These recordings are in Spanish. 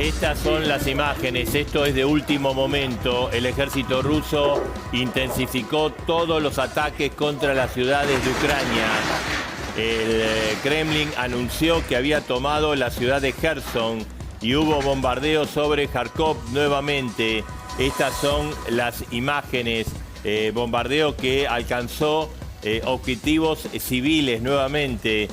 Estas son las imágenes, esto es de último momento. El ejército ruso intensificó todos los ataques contra las ciudades de Ucrania. El Kremlin anunció que había tomado la ciudad de Kherson y hubo bombardeos sobre Kharkov nuevamente. Estas son las imágenes, bombardeo que alcanzó objetivos civiles nuevamente.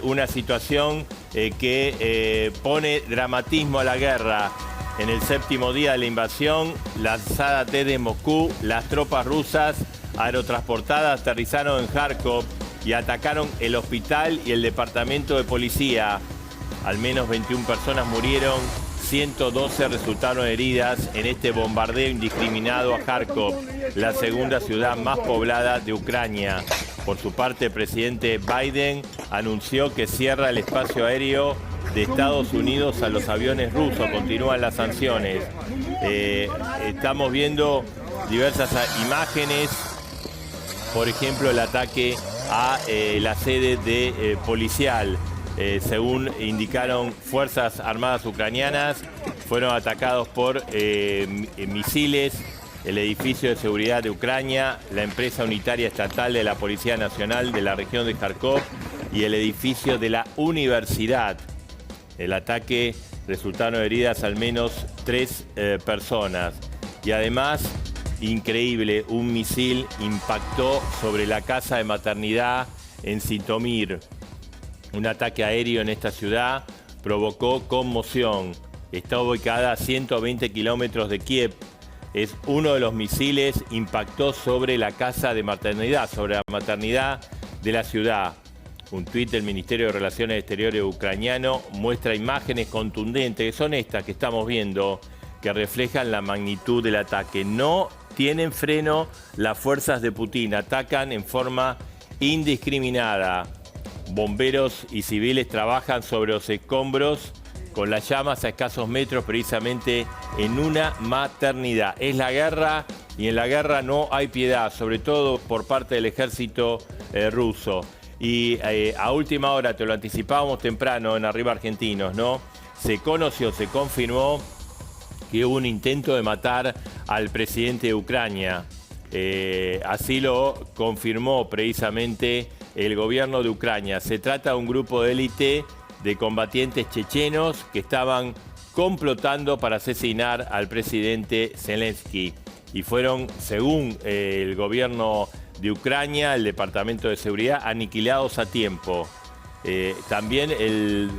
Una situación que pone dramatismo a la guerra. En el séptimo día de la invasión, lanzada desde Moscú, las tropas rusas aerotransportadas aterrizaron en Kharkov y atacaron el hospital y el departamento de policía. Al menos 21 personas murieron, 112 resultaron heridas en este bombardeo indiscriminado a Kharkov, la segunda ciudad más poblada de Ucrania. Por su parte, el presidente Biden anunció que cierra el espacio aéreo de Estados Unidos a los aviones rusos. Continúan las sanciones. Estamos viendo diversas imágenes. Por ejemplo, el ataque a la sede de policial. Según indicaron Fuerzas Armadas ucranianas, fueron atacados por misiles el edificio de seguridad de Ucrania, la empresa unitaria estatal de la Policía Nacional de la región de Kharkov y el edificio de la universidad. El ataque resultaron heridas al menos 3 personas. Y además, increíble, un misil impactó sobre la casa de maternidad en Zitomir. Un ataque aéreo en esta ciudad provocó conmoción. Está ubicada a 120 kilómetros de Kiev. Es uno de los misiles impactó sobre la casa de maternidad, sobre la maternidad de la ciudad. Un tuit del Ministerio de Relaciones Exteriores ucraniano muestra imágenes contundentes, que son estas que estamos viendo, que reflejan la magnitud del ataque. No tienen freno las fuerzas de Putin, atacan en forma indiscriminada. Bomberos y civiles trabajan sobre los escombros con las llamas a escasos metros, precisamente en una maternidad. Es la guerra y en la guerra no hay piedad, sobre todo por parte del ejército ruso. Y a última hora, te lo anticipábamos temprano en Arriba Argentinos, ¿no? Se conoció, se confirmó que hubo un intento de matar al presidente de Ucrania. Así lo confirmó precisamente el gobierno de Ucrania. Se trata de un grupo de élite de combatientes chechenos que estaban complotando para asesinar al presidente Zelensky. Y fueron, según el gobierno de Ucrania, el Departamento de Seguridad, aniquilados a tiempo. También el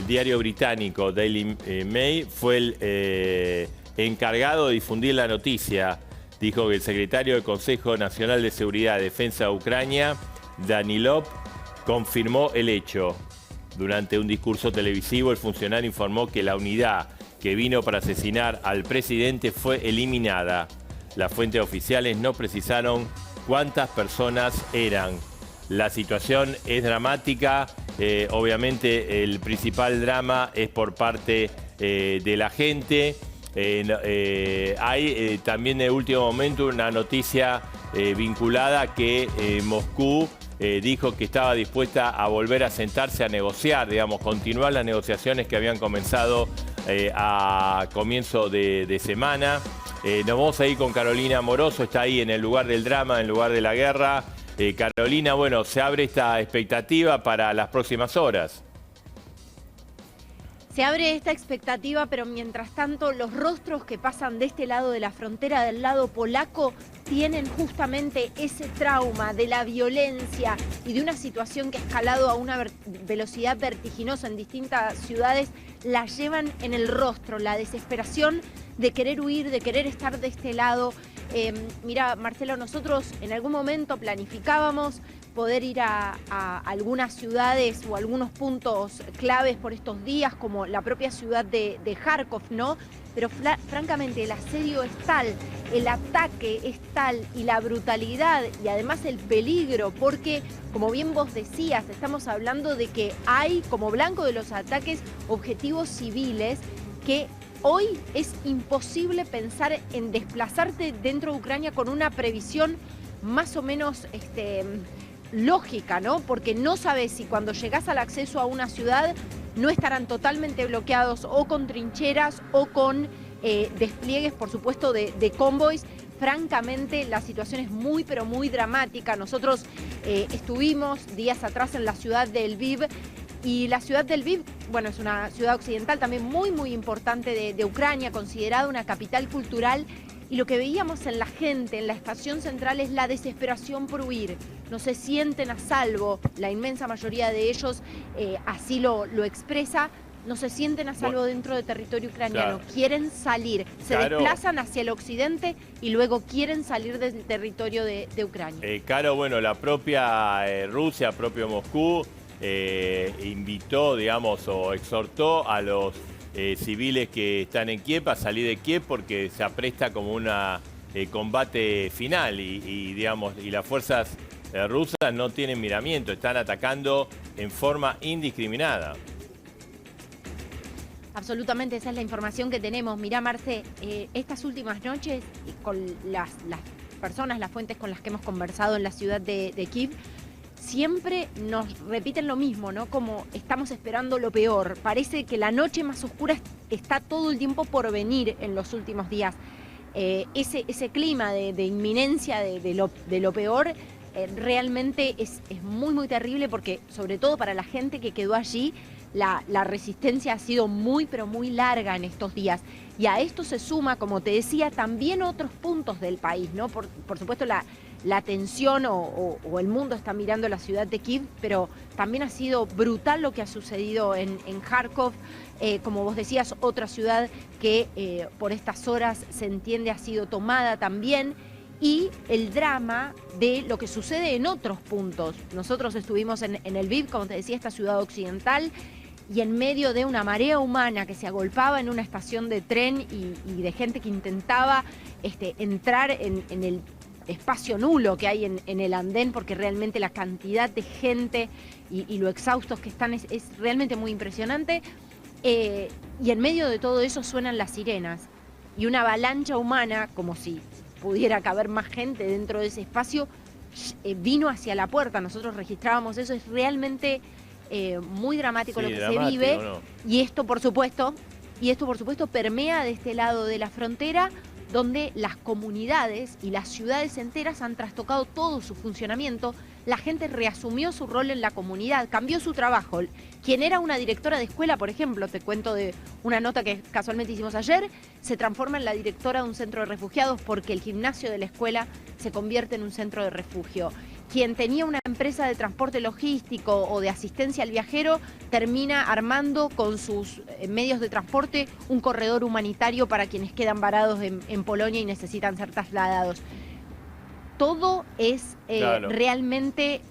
diario británico Daily Mail fue el encargado de difundir la noticia. Dijo que el secretario del Consejo Nacional de Seguridad y Defensa de Ucrania, Danilov, confirmó el hecho. Durante un discurso televisivo, el funcionario informó que la unidad que vino para asesinar al presidente fue eliminada. Las fuentes oficiales no precisaron cuántas personas eran. La situación es dramática. Obviamente, el principal drama es por parte de la gente. Hay también de último momento una noticia vinculada a que Moscú dijo que estaba dispuesta a volver a sentarse a negociar, digamos, continuar las negociaciones que habían comenzado a comienzo de semana. Nos vamos a ir con Carolina Moroso, está ahí en el lugar del drama, en el lugar de la guerra. Carolina, bueno, se abre esta expectativa para las próximas horas. Se abre esta expectativa, pero mientras tanto los rostros que pasan de este lado de la frontera, del lado polaco, tienen justamente ese trauma de la violencia y de una situación que ha escalado a una velocidad vertiginosa en distintas ciudades, la llevan en el rostro, la desesperación de querer huir, de querer estar de este lado. Mira, Marcelo, nosotros en algún momento planificábamos poder ir a algunas ciudades o algunos puntos claves por estos días, como la propia ciudad de Kharkov, ¿no? Pero francamente el asedio es tal, el ataque es tal y la brutalidad y además el peligro, porque como bien vos decías, estamos hablando de que hay como blanco de los ataques objetivos civiles que hoy es imposible pensar en desplazarte dentro de Ucrania con una previsión más o menos lógica, ¿no? Porque no sabes si cuando llegás al acceso a una ciudad no estarán totalmente bloqueados o con trincheras o con despliegues, por supuesto, de convoys. Francamente, la situación es muy, pero muy dramática. Nosotros estuvimos días atrás en la ciudad de Lviv, y la ciudad de Lviv, bueno, es una ciudad occidental también muy, muy importante de Ucrania, considerada una capital cultural. Y lo que veíamos en la gente, en la estación central, es la desesperación por huir. No se sienten a salvo, la inmensa mayoría de ellos así lo expresa. No se sienten a salvo dentro del territorio ucraniano, claro. Quieren salir, se desplazan hacia el occidente y luego quieren salir del territorio de Ucrania. Caro, bueno, la propia Rusia, propio Moscú, invitó, digamos, o exhortó a los civiles que están en Kiev a salir de Kiev porque se apresta como un combate final digamos, y las fuerzas rusas no tienen miramiento, están atacando en forma indiscriminada. Absolutamente, esa es la información que tenemos. Mirá, Marce, estas últimas noches, con las personas, las fuentes con las que hemos conversado en la ciudad de Kiev, siempre nos repiten lo mismo, ¿no? Como estamos esperando lo peor. Parece que la noche más oscura está todo el tiempo por venir en los últimos días. Ese clima de inminencia de lo peor realmente es muy, muy terrible, porque sobre todo para la gente que quedó allí, la resistencia ha sido muy, pero muy larga en estos días. Y a esto se suma, como te decía, también otros puntos del país, ¿no? Por supuesto, la tensión o el mundo está mirando la ciudad de Kiev, pero también ha sido brutal lo que ha sucedido en Kharkov. Como vos decías, otra ciudad que por estas horas se entiende ha sido tomada también. Y el drama de lo que sucede en otros puntos. Nosotros estuvimos en Lviv, como te decía, esta ciudad occidental, y en medio de una marea humana que se agolpaba en una estación de tren y de gente que intentaba entrar en el espacio nulo que hay en el andén, porque realmente la cantidad de gente y lo exhaustos que están es realmente muy impresionante. Y en medio de todo eso suenan las sirenas y una avalancha humana, como si pudiera caber más gente dentro de ese espacio, vino hacia la puerta. Nosotros registrábamos eso. Es realmente muy dramático, sí, lo que se vive, ¿no? Y esto por supuesto permea de este lado de la frontera, donde las comunidades y las ciudades enteras han trastocado todo su funcionamiento. La gente reasumió su rol en la comunidad, cambió su trabajo. Quien era una directora de escuela, por ejemplo, te cuento de una nota que casualmente hicimos ayer, se transforma en la directora de un centro de refugiados porque el gimnasio de la escuela se convierte en un centro de refugio. Quien tenía una empresa de transporte logístico o de asistencia al viajero termina armando con sus medios de transporte un corredor humanitario para quienes quedan varados en Polonia y necesitan ser trasladados. Todo es realmente,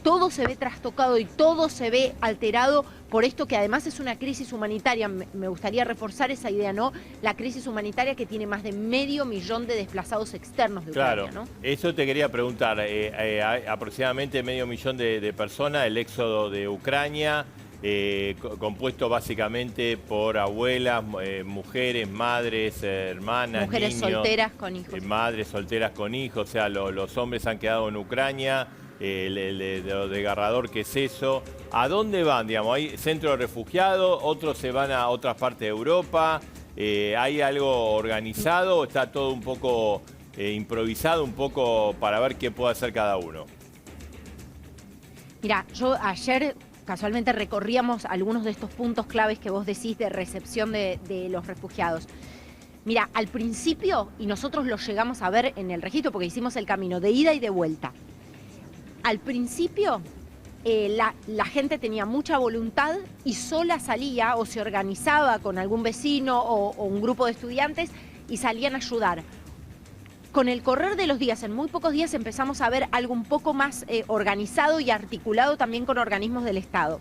todo se ve trastocado y todo se ve alterado por esto, que además es una crisis humanitaria. Me gustaría reforzar esa idea, ¿no? La crisis humanitaria que tiene más de 500.000 de desplazados externos de Ucrania, ¿no? Eso te quería preguntar. Aproximadamente 500.000 de personas, el éxodo de Ucrania, compuesto básicamente por abuelas, mujeres, madres, hermanas, mujeres niños, solteras con hijos. Madres solteras con hijos, o sea, los hombres han quedado en Ucrania, lo desgarrador que es eso. ¿A dónde van? Digamos, ¿hay centros de refugiados? ¿Otros se van a otras partes de Europa? ¿Hay algo organizado o está todo un poco improvisado, un poco para ver qué puede hacer cada uno? Mira, yo ayer casualmente recorríamos algunos de estos puntos claves que vos decís de recepción de los refugiados. Mira, al principio, y nosotros lo llegamos a ver en el registro porque hicimos el camino de ida y de vuelta, al principio la gente tenía mucha voluntad y sola salía o se organizaba con algún vecino o un grupo de estudiantes y salían a ayudar. Con el correr de los días, en muy pocos días, empezamos a ver algo un poco más organizado y articulado también con organismos del Estado.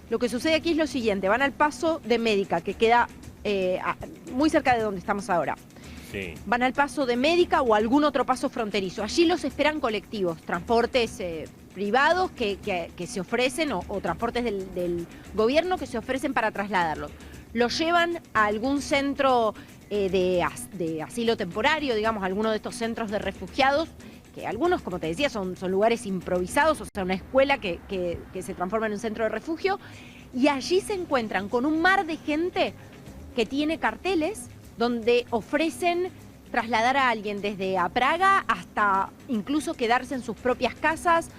Lo que sucede aquí es lo siguiente: van al paso de Médica, que queda muy cerca de donde estamos ahora. Sí. Van al paso de Médica o algún otro paso fronterizo. Allí los esperan colectivos, transportes privados que se ofrecen o transportes del gobierno que se ofrecen para trasladarlos. Los llevan a algún centro de asilo temporario, digamos, alguno de estos centros de refugiados, que algunos, como te decía, son lugares improvisados, o sea, una escuela que se transforma en un centro de refugio, y allí se encuentran con un mar de gente que tiene carteles donde ofrecen trasladar a alguien desde a Praga hasta incluso quedarse en sus propias casas.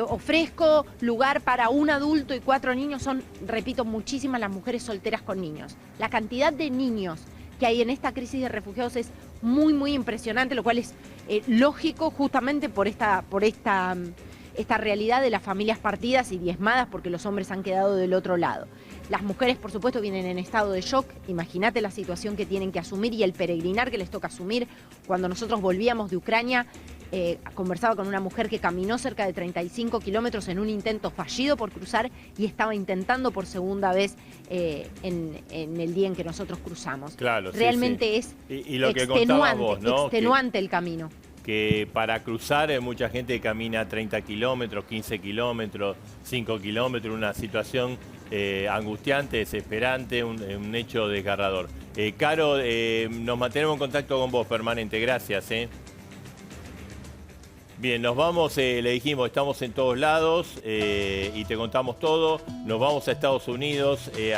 Ofrezco lugar para un adulto y 4 niños. Son, repito, muchísimas las mujeres solteras con niños. La cantidad de niños que hay en esta crisis de refugiados es muy, muy impresionante, lo cual es lógico justamente por esta realidad de las familias partidas y diezmadas porque los hombres han quedado del otro lado. Las mujeres, por supuesto, vienen en estado de shock. Imagínate la situación que tienen que asumir y el peregrinar que les toca asumir. Cuando nosotros volvíamos de Ucrania, conversaba con una mujer que caminó cerca de 35 kilómetros en un intento fallido por cruzar y estaba intentando por segunda vez en el día en que nosotros cruzamos. Claro, realmente sí. Es lo que contabas vos, ¿no? extenuante el camino. Que para cruzar mucha gente camina 30 kilómetros, 15 kilómetros, 5 kilómetros, una situación angustiante, desesperante, un hecho desgarrador. Caro, nos mantenemos en contacto con vos permanente, gracias. Bien, nos vamos, le dijimos, estamos en todos lados y te contamos todo. Nos vamos a Estados Unidos.